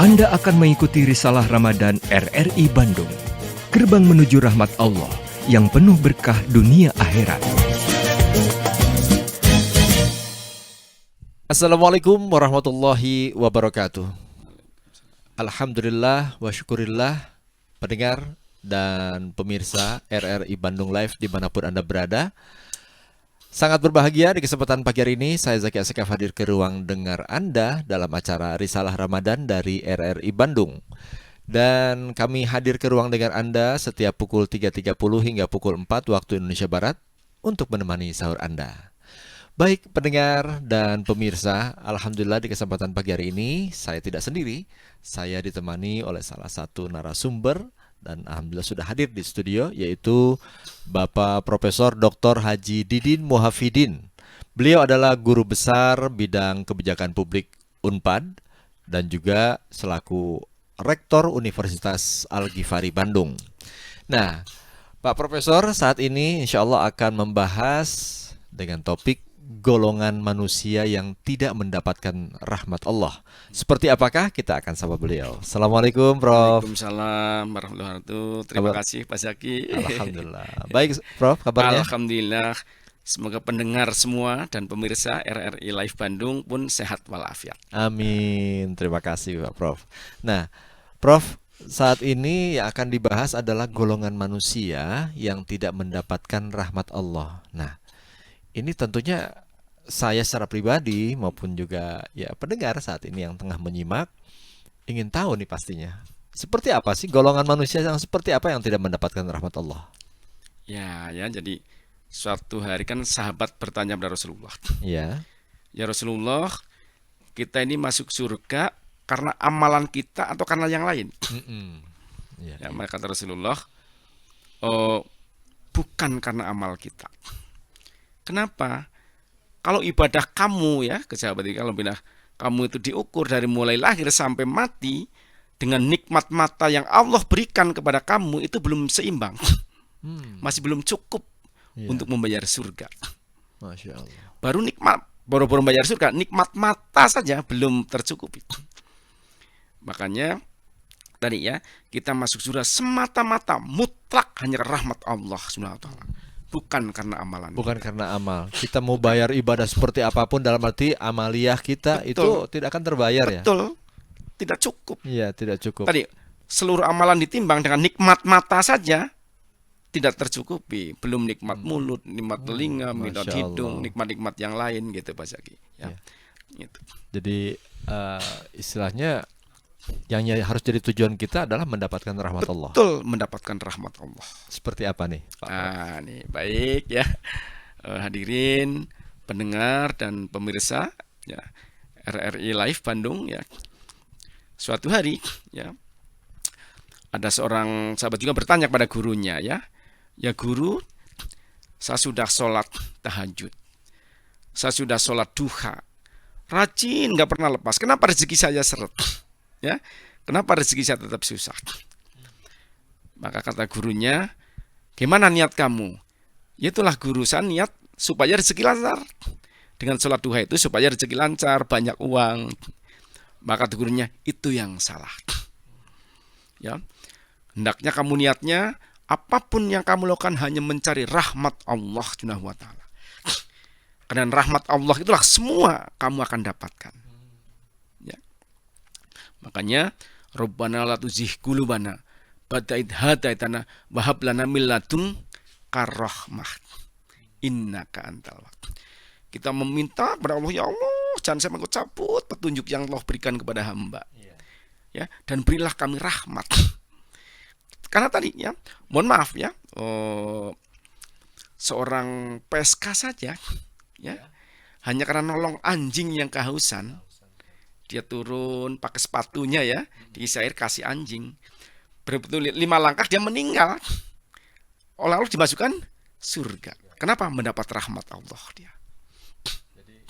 Anda akan mengikuti Risalah Ramadan RRI Bandung, gerbang menuju rahmat Allah yang penuh berkah dunia akhirat. Assalamualaikum warahmatullahi wabarakatuh. Alhamdulillah wa syukurillah pendengar dan pemirsa RRI Bandung Live dimanapun Anda berada. Sangat berbahagia di kesempatan pagi hari ini saya Zaki Asekaf hadir ke ruang dengar Anda dalam acara Risalah Ramadan dari RRI Bandung. Dan kami hadir ke ruang dengar Anda setiap pukul 3.30 hingga pukul 4 waktu Indonesia Barat untuk menemani sahur Anda. Baik pendengar dan pemirsa, alhamdulillah di kesempatan pagi hari ini saya tidak sendiri. Saya ditemani oleh salah satu narasumber dan alhamdulillah sudah hadir di studio, yaitu Bapak Profesor Dr. Haji Didin Muhafidin. Beliau adalah guru besar bidang kebijakan publik Unpad dan juga selaku Rektor Universitas Al-Ghifari Bandung. Nah, Pak Profesor saat ini insya Allah akan membahas dengan topik golongan manusia yang tidak mendapatkan rahmat Allah. Seperti apakah? Kita akan sapa beliau. Assalamualaikum, Prof. Waalaikumsalam warahmatullahi wabarakatuh. Terima kasih Pak Zaki. Alhamdulillah. Baik, Prof, kabarnya? Alhamdulillah. Semoga pendengar semua dan pemirsa RRI Live Bandung pun sehat walafiat. Amin. Terima kasih, Pak Prof. Nah, Prof, saat ini yang akan dibahas adalah golongan manusia yang tidak mendapatkan rahmat Allah. Nah, ini tentunya saya secara pribadi maupun juga ya pendengar saat ini yang tengah menyimak ingin tahu nih pastinya. Seperti apa sih golongan manusia yang seperti apa yang tidak mendapatkan rahmat Allah? Ya, jadi suatu hari kan sahabat bertanya kepada Rasulullah. Ya. Ya Rasulullah, kita ini masuk surga karena amalan kita atau karena yang lain? Ya, maka kata Rasulullah, oh, bukan karena amal kita. Kenapa? Kalau ibadah kamu ya, ke sahabat ini, kalau ibadah kamu itu diukur dari mulai lahir sampai mati dengan nikmat mata yang Allah berikan kepada kamu itu belum seimbang, masih belum cukup untuk membayar surga. Masya Allah. Baru membayar surga, nikmat mata saja belum tercukupi. Makanya tadi ya, kita masuk surga semata-mata mutlak hanya rahmat Allah Subhanahu wa taala. Bukan karena amalan. Bukan karena amal. Kita mau bayar ibadah seperti apapun dalam arti amaliyah kita itu tidak akan terbayar. Betul. Tidak cukup. Iya, tidak cukup. Tadi seluruh amalan ditimbang dengan nikmat mata saja tidak tercukupi. Belum nikmat mulut, nikmat telinga, nikmat hidung, nikmat-nikmat yang lain gitu Pak Zaki. Ya. Gitu. Jadi istilahnya yang harus jadi tujuan kita adalah mendapatkan rahmat Allah. Betul, mendapatkan rahmat Allah. Seperti apa nih, Pak? Nih baik ya, hadirin pendengar dan pemirsa ya RRI Live Bandung ya. Suatu hari ya ada seorang sahabat juga bertanya kepada gurunya ya guru, saya sudah sholat tahajud, saya sudah sholat duha, rajin nggak pernah lepas. Kenapa rezeki saya seret? Ya, kenapa rezeki saya tetap susah? Maka kata gurunya, gimana niat kamu? Itulah guru, saya niat supaya rezeki lancar. Dengan sholat duha itu supaya rezeki lancar, banyak uang. Maka kata gurunya, itu yang salah. Ya, hendaknya kamu niatnya apapun yang kamu lakukan hanya mencari rahmat Allah Subhanahu wa taala. Karena rahmat Allah itulah semua kamu akan dapatkan. Makanya Rabbana la tuzigh qulubana ba'da idh hadaitana wa hab lana min ladunka rahmah innaka antal wahhab. Kita meminta kepada Allah, ya Allah, jangan sampai Engkau cabut petunjuk yang Allah berikan kepada hamba. Ya, dan berilah kami rahmat. Karena tadi ya, mohon maaf ya, seorang PSK saja ya, hanya karena nolong anjing yang kehausan, dia turun pakai sepatunya ya, diisi air kasih anjing. Betul 5 langkah dia meninggal. Lalu dimasukkan surga. Kenapa? Mendapat rahmat Allah dia. Jadi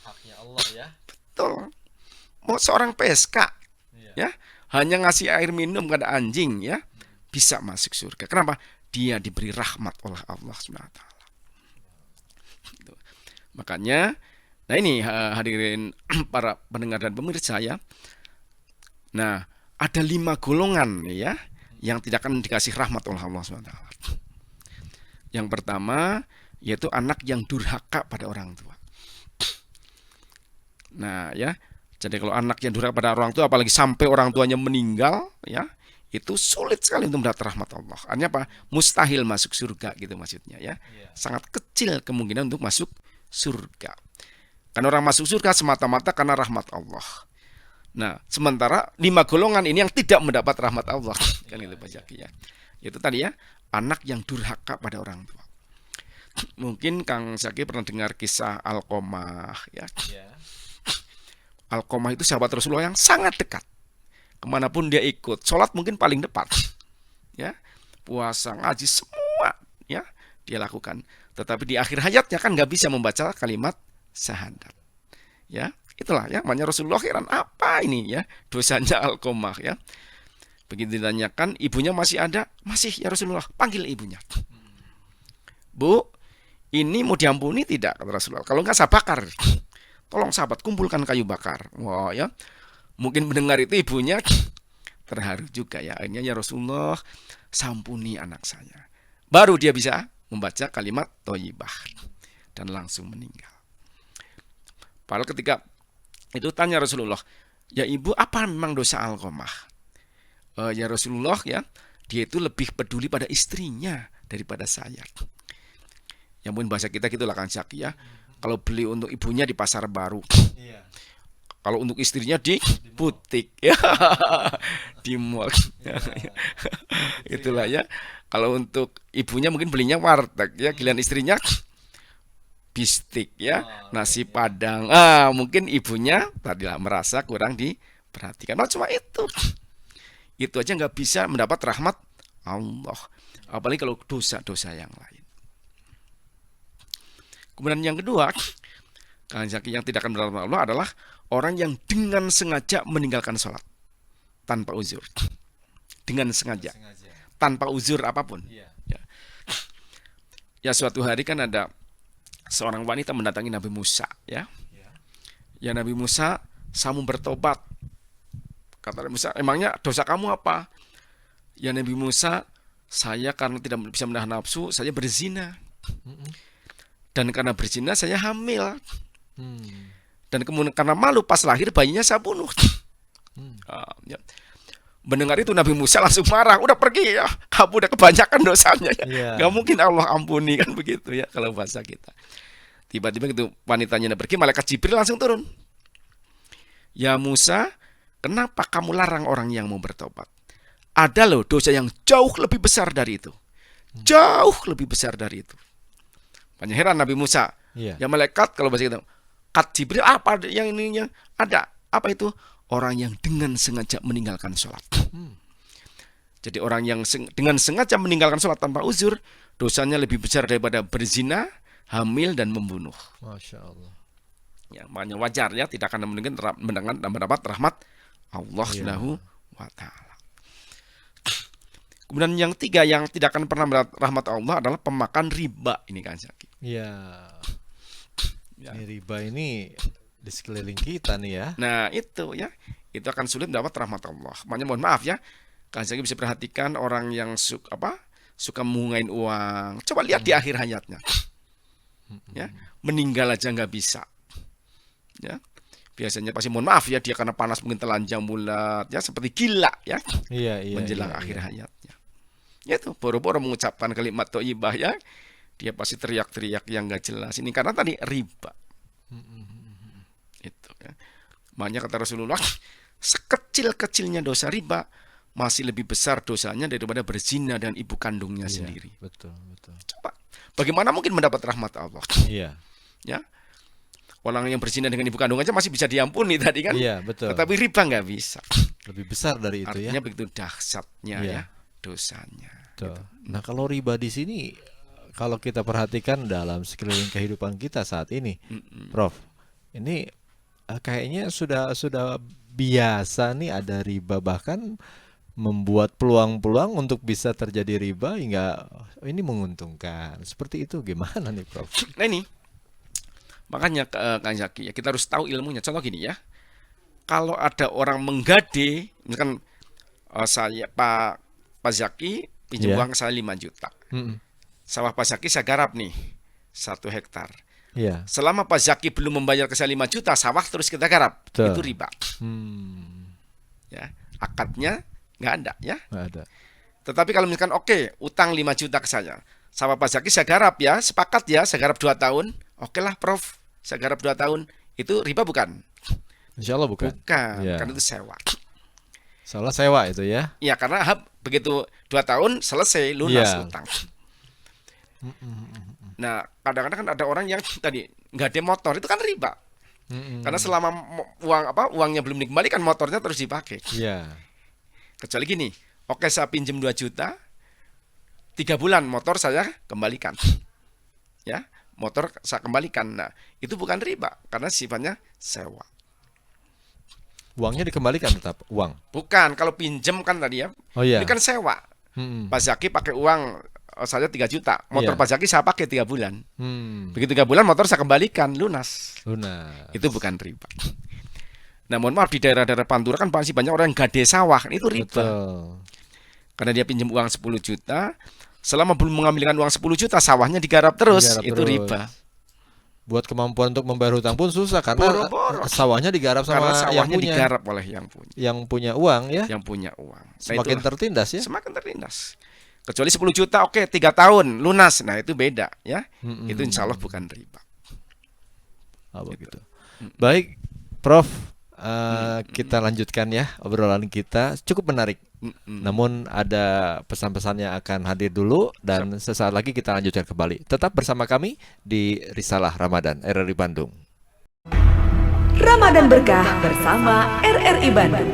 haknya Allah ya. Betul. Mau seorang PSK ya, hanya ngasih air minum kepada anjing ya, bisa masuk surga. Kenapa? Dia diberi rahmat oleh Allah Subhanahu wa taala. Makanya, nah ini hadirin para pendengar dan pemirsa ya, Nah, ada 5 golongan ya yang tidak akan dikasih rahmat oleh Allah SWT. Yang pertama yaitu anak yang durhaka pada orang tua. Nah, ya. Jadi kalau anak yang durhaka pada orang tua, apalagi sampai orang tuanya meninggal, ya, itu sulit sekali untuk mendapat rahmat Allah. Artinya apa? Mustahil masuk surga gitu maksudnya, ya. Sangat kecil kemungkinan untuk masuk surga. Karena orang masuk surga semata-mata karena rahmat Allah. Nah, sementara 5 golongan ini yang tidak mendapat rahmat Allah, kan itu Pak Zaki, ya. Itu tadi ya, anak yang durhaka pada orang tua. Mungkin Kang Zaki pernah dengar kisah Alqomah, ya. Alqomah itu sahabat Rasulullah yang sangat dekat. Kemanapun dia ikut, sholat mungkin paling depan, ya, puasa, ngaji, semua, ya, dia lakukan. Tetapi di akhir hayatnya kan nggak bisa membaca kalimat syahadat, ya. Itulah ya, makanya Rasulullah heran apa ini ya dosanya Alqomah, ya. Begitu ditanyakan, ibunya masih ada, masih ya Rasulullah, panggil ibunya. Bu, ini mau diampuni tidak kata Rasulullah? Kalau nggak saya bakar. Tolong sahabat kumpulkan kayu bakar. Wah, ya. Mungkin mendengar itu ibunya terharu juga ya. Akhirnya ya Rasulullah, sampuni anak saya. Baru dia bisa membaca kalimat thayyibah dan langsung meninggal. Padahal ketika itu tanya Rasulullah, ya ibu apa memang dosa Alqomah? Ya Rasulullah, ya, dia itu lebih peduli pada istrinya daripada saya. Ya mungkin bahasa kita gitulah Kang Zaki, ya. Kalau beli untuk ibunya di pasar baru, kalau untuk istrinya di butik, ya, di mall, itulah ya. Kalau untuk ibunya mungkin belinya warteg, ya, giliran istrinya bistik, ya, nasi padang. Mungkin ibunya tadilah merasa kurang diperhatikan. Nah, cuma itu aja nggak bisa mendapat rahmat Allah. Apalagi kalau dosa-dosa yang lain. Kemudian yang kedua, yang tidak akan mendapat rahmat Allah adalah orang yang dengan sengaja meninggalkan sholat tanpa uzur. Dengan sengaja, tanpa uzur apapun. Ya, suatu hari kan ada seorang wanita mendatangi Nabi Musa, ya. Ya Nabi Musa, saya mau bertobat. Kata Nabi Musa, emangnya dosa kamu apa? Ya Nabi Musa, saya karena tidak bisa menahan nafsu, saya berzina. Dan karena berzina saya hamil. Dan kemudian karena malu pas lahir bayinya saya bunuh. Ya. Mendengar itu Nabi Musa langsung marah, udah pergi ya, kamu udah kebanyakan dosanya ya. Gak mungkin Allah ampuni kan begitu ya kalau bahasa kita. Tiba-tiba itu wanitanya pergi, malaikat Jibril langsung turun. Ya Musa, kenapa kamu larang orang yang mau bertobat? Ada loh dosa yang jauh lebih besar dari itu. Jauh lebih besar dari itu. Banyak heran Nabi Musa. Ya malaikat kalau bahasa kita, kat Jibril apa yang ininya? Ada. Apa itu? Orang yang dengan sengaja meninggalkan sholat. Jadi orang yang dengan sengaja meninggalkan sholat tanpa uzur, dosanya lebih besar daripada berzina, hamil dan membunuh. Masya Allah. Ya, makanya wajar ya tidak akan mendapat rahmat Allah Subhanahu wa taala. Kemudian yang tiga yang tidak akan pernah mendapat rahmat Allah adalah pemakan riba ini kan Zaki. Ya. Ini riba ini di sekeliling kita nih ya. Nah itu ya, itu akan sulit mendapat rahmat Allah. Makanya mohon maaf ya, Kang Zaki bisa perhatikan orang yang suka mengungain uang. Coba lihat di akhir hayatnya. Ya, meninggal aja nggak bisa. Ya, biasanya pasti mohon maaf ya dia karena panas mungkin telanjang bulat ya seperti gila ya. Menjelang akhir hayatnya. Ya itu boro-boro mengucapkan kalimat thayyibah ya, dia pasti teriak-teriak yang nggak jelas. Ini karena tadi riba. Itu ya. Makanya kata Rasulullah, sekecil-kecilnya dosa riba masih lebih besar dosanya daripada berzina dengan ibu kandungnya sendiri. Betul. Coba, bagaimana mungkin mendapat rahmat Allah? Iya. Ya, orang yang berzina dengan ibu kandung aja masih bisa diampuni tadi kan? Iya, betul. Tetapi riba nggak bisa. Lebih besar dari itu. Artinya begitu dahsyatnya ya dosanya. Gitu. Nah kalau riba di sini, kalau kita perhatikan dalam sekeliling kehidupan kita saat ini, Prof, ini kayaknya sudah biasa nih ada riba, bahkan membuat peluang-peluang untuk bisa terjadi riba hingga ini menguntungkan. Seperti itu gimana nih Prof? Nah ini makanya Kang Zaki ya kita harus tahu ilmunya. Contoh gini ya, kalau ada orang menggade, misalkan saya Pak Zaki pinjam Iya. uang ke saya 5 juta. Mm-mm. Sawah Pak Zaki saya garap nih 1 hektar. Iya. Selama Pak Zaki belum membayar ke saya 5 juta, sawah terus kita garap. Betul. Itu riba. Ya, akadnya nggak ada ya. Nggak ada. Tetapi kalau misalkan oke, utang 5 juta ke saya. Sawah Pak Zaki saya garap ya, sepakat ya, saya garap 2 tahun. Oke lah Prof, saya garap 2 tahun. Itu riba bukan? Insya Allah bukan. Bukan, Ya. kan itu sewa. Salah sewa itu ya. Ya karena begitu 2 tahun selesai lunas Iya. utang. Nah, kadang-kadang kan ada orang yang tadi nggak ada motor, itu kan riba. Karena selama uangnya belum dikembalikan, motornya terus dipakai. Iya. Kecuali gini, oke saya pinjam 2 juta, 3 bulan motor saya kembalikan. Ya, motor saya kembalikan. Nah, itu bukan riba karena sifatnya sewa. Uangnya dikembalikan tetap uang. Bukan, kalau pinjam kan tadi ya. Oh iya. Ini kan sewa. Mm-mm. Pak Zaki pakai uang saya 3 juta, motor Iya. Pak Zaki saya pakai 3 bulan. Hmm. Begitu 3 bulan motor saya kembalikan lunas. Lunas. Itu bukan riba. Nah, mohon maaf di daerah-daerah Pantura kan masih banyak orang yang gade sawah, itu riba. Betul. Karena dia pinjam uang 10 juta, selama belum mengambilkan uang 10 juta, sawahnya digarap terus, Digarap itu terus. riba. Buat kemampuan untuk membayar hutang pun susah karena Boro-boro. sawahnya digarap Karena sama sawahnya yang punya, digarap oleh yang punya uang ya. uang. Nah, Semakin itulah. tertindas ya. Semakin terlindas. Kecuali 10 juta, oke 3 tahun lunas. Nah, itu beda ya. Mm-mm. Itu insya Allah bukan riba. Oh, begitu. Baik, Prof. Kita lanjutkan ya obrolan kita. Cukup menarik. Namun ada pesan-pesan yang akan hadir dulu dan sesaat lagi kita lanjutkan kembali. Tetap bersama kami di Risalah Ramadan RRI Bandung. Ramadan Berkah bersama RRI Bandung.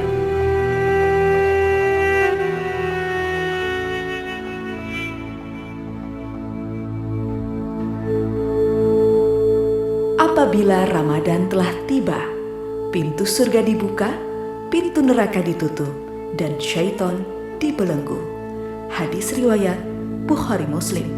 Apabila Ramadan telah tiba, pintu surga dibuka, pintu neraka ditutup, dan syaitan dibelenggu. Hadis riwayat Bukhari Muslim.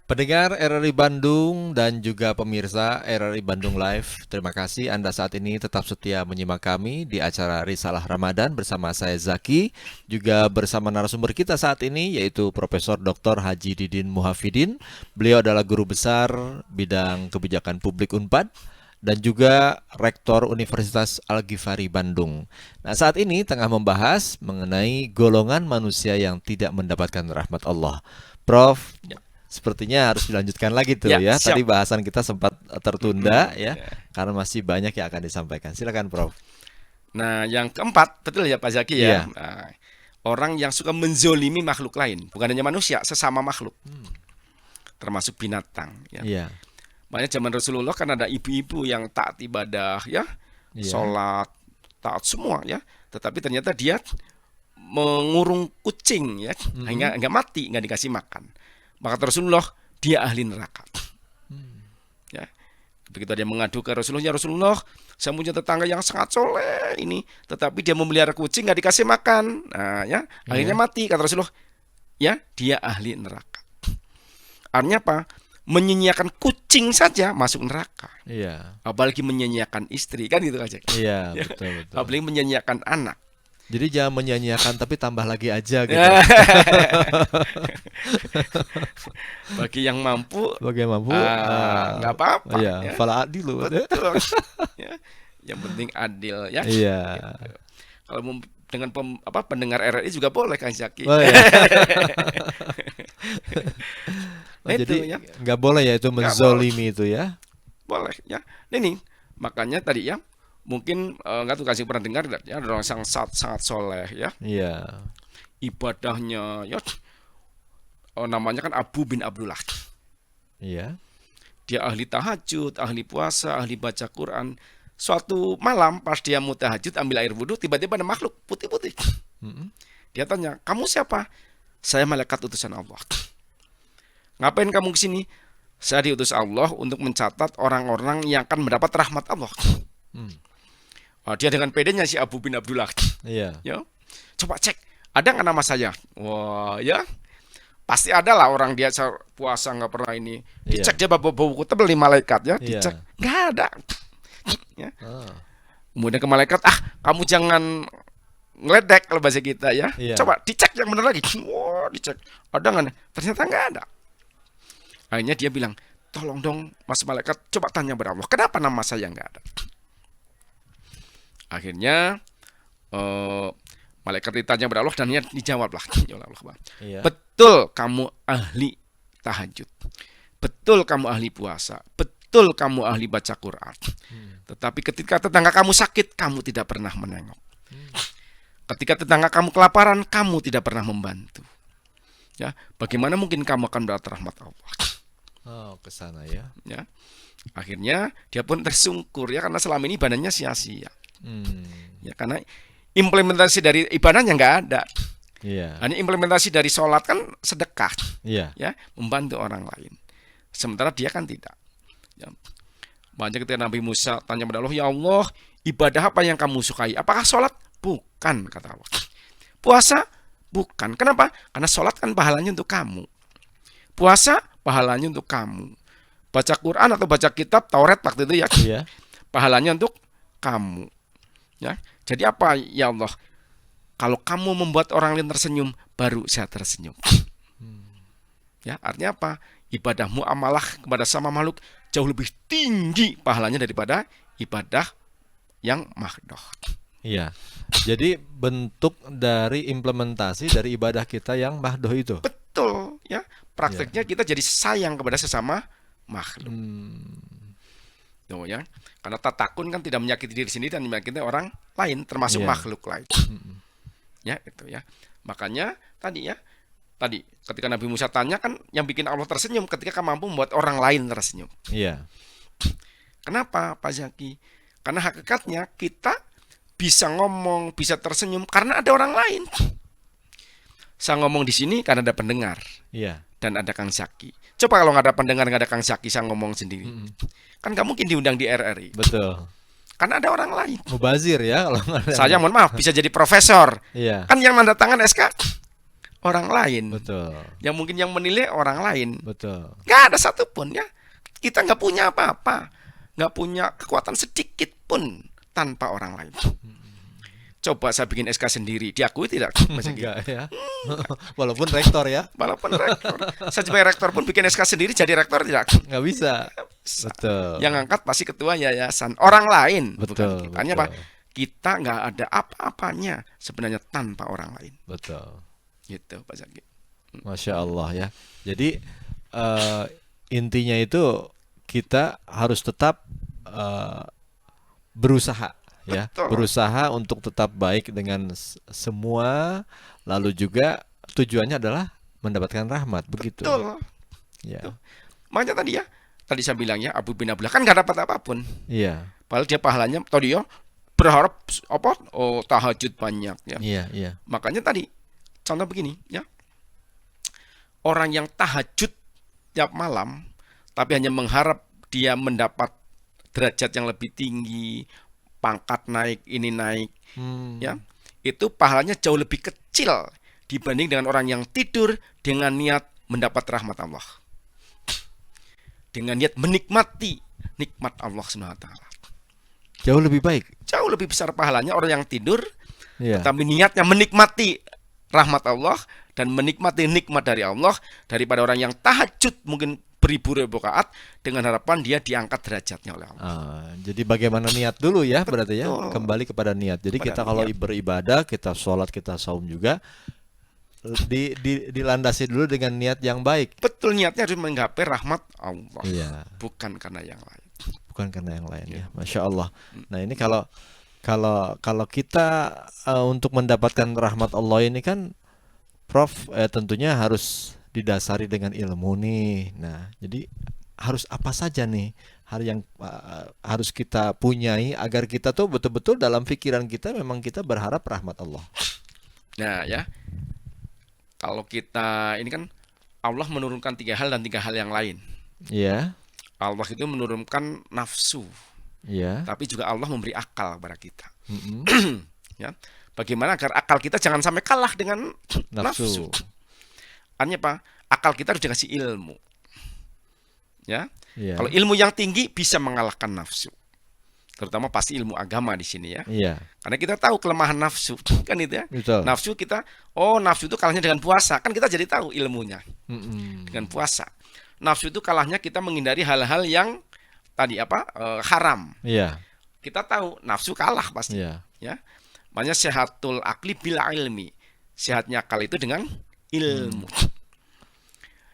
Pendengar RRI Bandung dan juga pemirsa RRI Bandung Live, terima kasih Anda saat ini tetap setia menyimak kami di acara Risalah Ramadan bersama saya Zaki, juga bersama narasumber kita saat ini yaitu Profesor Dr. Haji Didin Muhafidin. Beliau adalah guru besar bidang kebijakan publik Unpad dan juga Rektor Universitas Al-Ghifari Bandung. Nah, saat ini tengah membahas mengenai golongan manusia yang tidak mendapatkan rahmat Allah. Prof, sepertinya harus dilanjutkan lagi tuh ya. Siap. Tadi bahasan kita sempat tertunda ya, karena masih banyak yang akan disampaikan. Silakan, Prof. Nah, yang keempat, betul ya Pak Zaki Iya. ya. Nah, orang yang suka menzolimi makhluk lain, bukan hanya manusia, sesama makhluk, termasuk binatang. Ya. Iya. Makanya zaman Rasulullah kan ada ibu-ibu yang taat ibadah, ya, Iya. sholat, taat semua, ya. Tetapi ternyata dia mengurung kucing, ya, hingga nggak mati, nggak dikasih makan. Maka Rasulullah dia ahli neraka. Ya. Begitu dia mengadu ke Rasulullah, ya Rasulullah, saya punya tetangga yang sangat soleh ini, tetapi dia memelihara kucing nggak dikasih makan. Nah, ya, akhirnya mati kata Rasulullah. Ya, dia ahli neraka. Artinya apa? Menyanyiakan kucing saja masuk neraka. Iya. Apalagi menyanyiakan istri, kan gitu aja. Iya, betul betul. Apalagi menyanyiakan anak. Jadi jangan menyanyiakan tapi tambah lagi aja gitu. Bagi yang mampu, Bagi yang mampu, nggak apa-apa. Iya, ya. fala adilu. Betul. Ya. Yang penting adil ya. Iya. Kalau dengan pendengar RRI juga boleh Kang Zaki. Oh, iya. Oh, Itu, jadi ya. nggak boleh ya itu menzolimi itu ya. Boleh ya. Ini makanya tadi ya, mungkin nggak tuh kasih pernah dengar ya, ada orang sangat soleh ya, Iya. ibadahnya ya, namanya kan Abu bin Abdullah. Iya. Dia ahli tahajud, ahli puasa, ahli baca Quran. Suatu malam pas dia mau tahajud ambil air wudhu, tiba-tiba ada makhluk putih-putih. Dia tanya, kamu siapa? Saya malaikat utusan Allah. Ngapain kamu ke sini? Saya diutus Allah untuk mencatat orang-orang yang akan mendapat rahmat Allah. Dia dengan pedenya si Abu bin Abdullah. Iya. Ya. Coba cek, ada nggak nama saya? Wah, ya. Pasti ada lah orang dia puasa nggak pernah ini. Dicek dia bawa buku tebel di malaikat ya, dicek. Nggak ada. Ya. Kemudian ke malaikat, kamu jangan ngeledek kalau bahasa kita ya. Coba dicek yang benar lagi. Wah, dicek. Ada nggak? Ternyata nggak ada. Akhirnya dia bilang, tolong dong mas malaikat, coba tanya kepada Allah, kenapa nama saya nggak ada? Akhirnya malaikat ditanya kepada Allah dan dia dijawablah. Betul kamu ahli tahajud, betul kamu ahli puasa, betul kamu ahli baca Quran. Tetapi ketika tetangga kamu sakit, kamu tidak pernah menengok. Ketika tetangga kamu kelaparan, kamu tidak pernah membantu. Ya, bagaimana mungkin kamu akan mendapat rahmat Allah? Oh, ke sana ya. Ya. Akhirnya dia pun tersungkur ya karena selama ini ibadahnya sia-sia. Ya karena implementasi dari ibadahnya nggak ada. Hanya implementasi dari sholat kan sedekah. Ya, membantu orang lain. Sementara dia kan tidak. Ya. Banyak ketika Nabi Musa tanya kepada Allah, ya Allah, ibadah apa yang kamu sukai? Apakah sholat? Bukan, kata Allah. Puasa? Bukan. Kenapa? Karena sholat kan pahalanya untuk kamu. Puasa pahalanya untuk kamu. Baca Quran atau baca kitab Taurat waktu itu ya, pahalanya untuk kamu. Ya, jadi apa ya Allah? Kalau kamu membuat orang lain tersenyum, baru saya tersenyum. Ya, artinya apa? Ibadahmu amalah kepada sama makhluk jauh lebih tinggi pahalanya daripada ibadah yang mahdoh. Iya. Jadi bentuk dari implementasi dari ibadah kita yang mahdoh itu. Betul, ya. Prakteknya kita jadi sayang kepada sesama makhluk. Tuh ya. Karena tatakun kan tidak menyakiti diri sendiri dan menyakiti orang lain termasuk makhluk lain. Ya, itu ya. Makanya tadi ketika Nabi Musa tanya kan yang bikin Allah tersenyum ketika kamu mampu membuat orang lain tersenyum. Iya. Kenapa Pak Zaki? Karena hakikatnya kita bisa ngomong, bisa tersenyum karena ada orang lain. Saya ngomong di sini karena ada pendengar. Iya. Dan ada Kang Zaki. Coba kalau nggak ada pendengar, nggak ada Kang Zaki, saya ngomong sendiri. Kan nggak mungkin diundang di RRI. Betul. Karena ada orang lain. Mubazir ya kalau nggak ada. Saya mohon maaf bisa jadi profesor. Iya. Kan yang nanda tangan SK orang lain. Betul. Yang mungkin yang menilai orang lain. Betul. Nggak ada satupun ya. Kita nggak punya apa-apa, nggak punya kekuatan sedikit pun tanpa orang lain. Coba saya bikin SK sendiri, diakui tidak? Enggak ya. Walaupun rektor ya. Walaupun rektor. Saya sebagai rektor pun bikin SK sendiri jadi rektor tidak? Nggak bisa. Betul. Yang angkat pasti ketua yayasan. Orang lain. Betul. Bukan kita. Hanya apa? Kita nggak ada apa-apanya sebenarnya tanpa orang lain. Betul. Gitu Pak Zaki. Masya Allah ya. Jadi intinya itu kita harus tetap berusaha. Ya, Betul. berusaha untuk tetap baik dengan semua, lalu juga tujuannya adalah mendapatkan rahmat, begitu. Betul. Ya. Makanya tadi saya bilang ya, Abu bin Abdullah kan nggak dapat apapun. Iya. Padahal dia pahalanya tadi ya berharap apa? Oh, tahajud banyak ya. Iya. Makanya tadi contoh begini ya. Orang yang tahajud tiap malam tapi hanya mengharap dia mendapat derajat yang lebih tinggi, pangkat naik, ini naik, ya, itu pahalanya jauh lebih kecil dibanding dengan orang yang tidur dengan niat mendapat rahmat Allah, dengan niat menikmati nikmat Allah SWT. Jauh lebih baik. Jauh lebih besar pahalanya orang yang tidur, Iya. tapi niatnya menikmati rahmat Allah dan menikmati nikmat dari Allah daripada orang yang tahajud mungkin beribu-ribu rakaat dengan harapan dia diangkat derajatnya oleh Allah. Jadi bagaimana niat dulu ya, berarti ya, Betul. kembali kepada niat. Jadi Kepada kita kalau niat. beribadah, kita sholat, kita saum juga dilandasi dulu dengan niat yang baik. Betul, niatnya harus menggapai rahmat Allah, Iya. bukan karena yang lain. Bukan karena yang lain ya. Masya Allah. Nah ini kalau kita untuk mendapatkan rahmat Allah ini kan, Prof, tentunya harus didasari dengan ilmu nih. Nah, jadi harus apa saja nih hal yang harus kita punyai agar kita tuh betul-betul dalam pikiran kita memang kita berharap rahmat Allah. Nah ya, kalau kita ini kan Allah menurunkan 3 hal dan 3 hal yang lain. Iya. Allah itu menurunkan nafsu, Iya. tapi juga Allah memberi akal kepada kita. Mm-mm. Ya, Bagaimana agar akal kita jangan sampai kalah dengan Nafsu. nafsu. Artinya apa? Akal kita harus dikasih ilmu. Ya. Iya. Kalau ilmu yang tinggi bisa mengalahkan nafsu. Terutama pasti ilmu agama di sini ya. Iya. Karena kita tahu kelemahan nafsu kan itu ya. Betul. Nafsu nafsu itu kalahnya dengan puasa. Kan kita jadi tahu ilmunya dengan puasa. Nafsu itu kalahnya kita menghindari hal-hal yang tadi haram. Iya. Kita tahu nafsu kalah pasti. Iya. Ya. Makanya sehatul akli bil ilmi. Sehatnya akal itu dengan ilmu.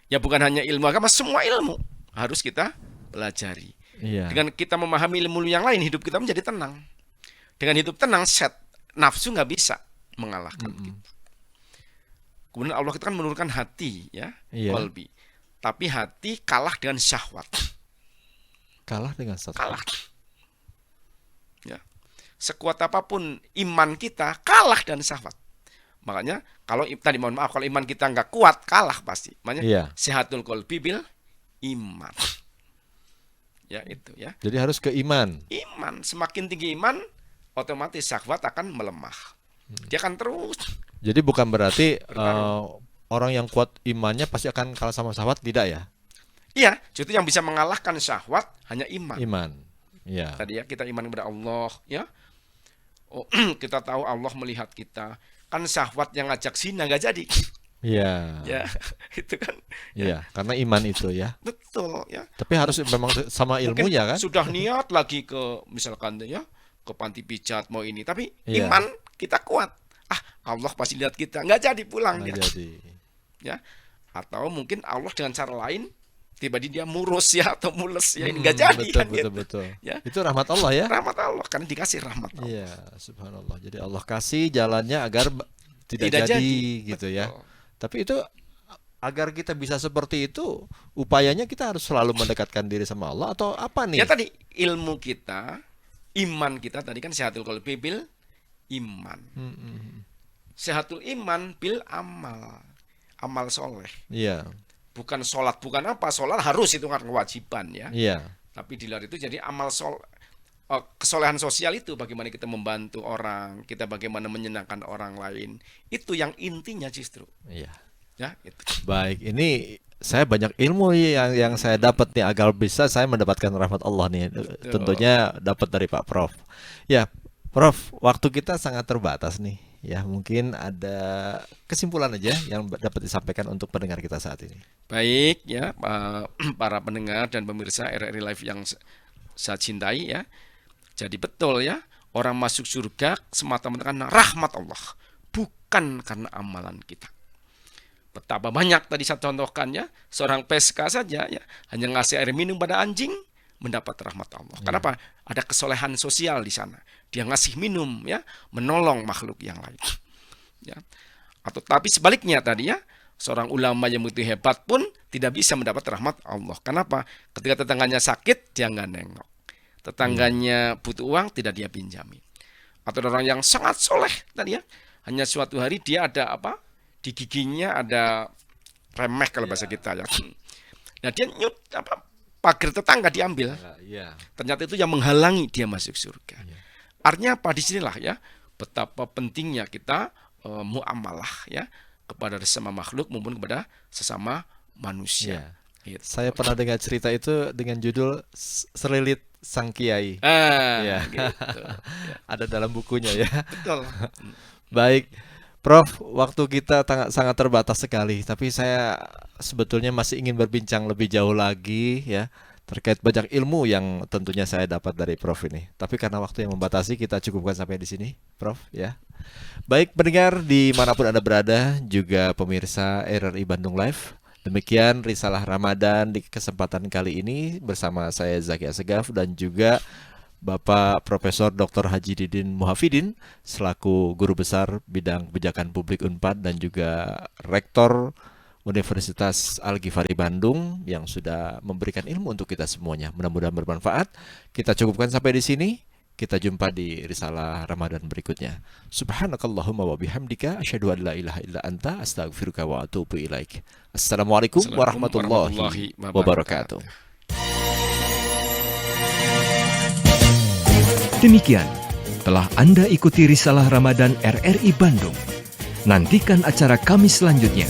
Ya bukan hanya ilmu agama, semua ilmu harus kita pelajari. Iya. Dengan kita memahami ilmu yang lain, hidup kita menjadi tenang. Dengan hidup tenang, nafsu nggak bisa mengalahkan kita. Kemudian Allah kita kan menurunkan hati, ya, Iya. qalbi. Tapi hati kalah dengan syahwat. Kalah dengan satu. Kalah. Ya. Sekuat apapun iman kita, kalah dengan syahwat. Makanya kalau kalau iman kita nggak kuat, kalah pasti. Makanya Iya. sehatul qalbi bil iman. Ya itu ya. Jadi harus ke iman. Iman, semakin tinggi iman, otomatis syahwat akan melemah. Dia akan terus. Jadi bukan berarti orang yang kuat imannya pasti akan kalah sama syahwat, tidak ya? Iya, justru yang bisa mengalahkan syahwat hanya iman. Iman. Iya. Tadi ya kita iman kepada Allah, ya. Oh, kita tahu Allah melihat kita. Kan syahwat yang ngajak zina nggak jadi. Iya. Ya, itu kan. Iya, karena iman itu ya. Betul, ya. Tapi harus memang sama Mungkin ilmunya kan? sudah niat lagi ke misalkan ya ke panti pijat mau ini, tapi Iya. iman kita kuat. Allah pasti lihat kita, nggak jadi pulang Nggak dia. jadi. Ya. Atau mungkin Allah dengan cara lain tiba-tiba dia murus ya atau mules ya, ini nggak jadi betul, kan betul, gitu. betul. Ya. Itu rahmat Allah ya. Rahmat Allah karena dikasih rahmat Allah. Iya, subhanallah. Jadi Allah kasih jalannya agar tidak, Tidak jadi jadi. gitu ya. Betul. Tapi itu agar kita bisa seperti itu, upayanya kita harus selalu mendekatkan diri sama Allah atau apa nih? Ya tadi ilmu kita, iman kita tadi kan sehatul qalbi bil iman. Sehatul iman bil amal. Amal soleh. Iya. Bukan sholat, bukan apa. Sholat harus itu kan kewajiban ya. Iya. Tapi di luar itu jadi amal kesolehan sosial itu bagaimana kita membantu orang, kita bagaimana menyenangkan orang lain. Itu yang intinya justru. Iya. Ya, itu. Baik, ini saya banyak ilmu yang saya dapat nih agar bisa saya mendapatkan rahmat Allah nih. Tentunya dapat dari Pak Prof. Ya, Prof, waktu kita sangat terbatas nih. Ya, mungkin ada kesimpulan aja yang dapat disampaikan untuk pendengar kita saat ini. Baik ya, para pendengar dan pemirsa RRI Live yang saya cintai ya. Jadi betul ya, orang masuk surga semata-mata karena rahmat Allah, bukan karena amalan kita. Betapa banyak tadi saya contohkan ya, seorang PSK saja ya, hanya ngasih air minum pada anjing mendapat rahmat Allah. Kenapa? Ada kesolehan sosial di sana. Dia ngasih minum ya, menolong makhluk yang lain. Ya. Atau tapi sebaliknya tadi ya, seorang ulama yang begitu hebat pun tidak bisa mendapat rahmat Allah. Kenapa? Ketika tetangganya sakit, dia nggak nengok. Tetangganya butuh uang, tidak dia pinjami. Atau orang yang sangat soleh tadi ya, hanya suatu hari dia ada di giginya ada remeh kalau bahasa kita ya. Nah dia pagar tetangga diambil. Iya. Ternyata itu yang menghalangi dia masuk surga. Artinya apa? Disinilah ya betapa pentingnya kita muamalah ya kepada sesama makhluk maupun kepada sesama manusia. Gitu. Saya pernah dengar cerita itu dengan judul Selilit Sang Kiai. Ya. Gitu. Ada dalam bukunya ya. Betul. Baik, Prof, waktu kita sangat terbatas sekali, tapi saya sebetulnya masih ingin berbincang lebih jauh lagi ya terkait banyak ilmu yang tentunya saya dapat dari Prof ini. Tapi karena waktu yang membatasi, kita cukupkan sampai di sini, Prof ya. Baik pendengar dimanapun Anda berada, juga pemirsa RRI Bandung Live. Demikian Risalah Ramadan di kesempatan kali ini bersama saya Zaki Assegaf dan juga Bapak Profesor Dr. Haji Didin Muhafidin selaku Guru Besar Bidang Kebijakan Publik Unpad dan juga Rektor Universitas Al-Ghifari Bandung yang sudah memberikan ilmu untuk kita semuanya. Mudah-mudahan bermanfaat. Kita cukupkan sampai di sini. Kita jumpa di Risalah Ramadan berikutnya. Subhanakallahumma wa bihamdika asyhadu an la ilaha illa anta astaghfiruka wa atubu ilaik. Assalamualaikum warahmatullahi wabarakatuh. Demikian telah Anda ikuti Risalah Ramadan RRI Bandung. Nantikan acara kami selanjutnya.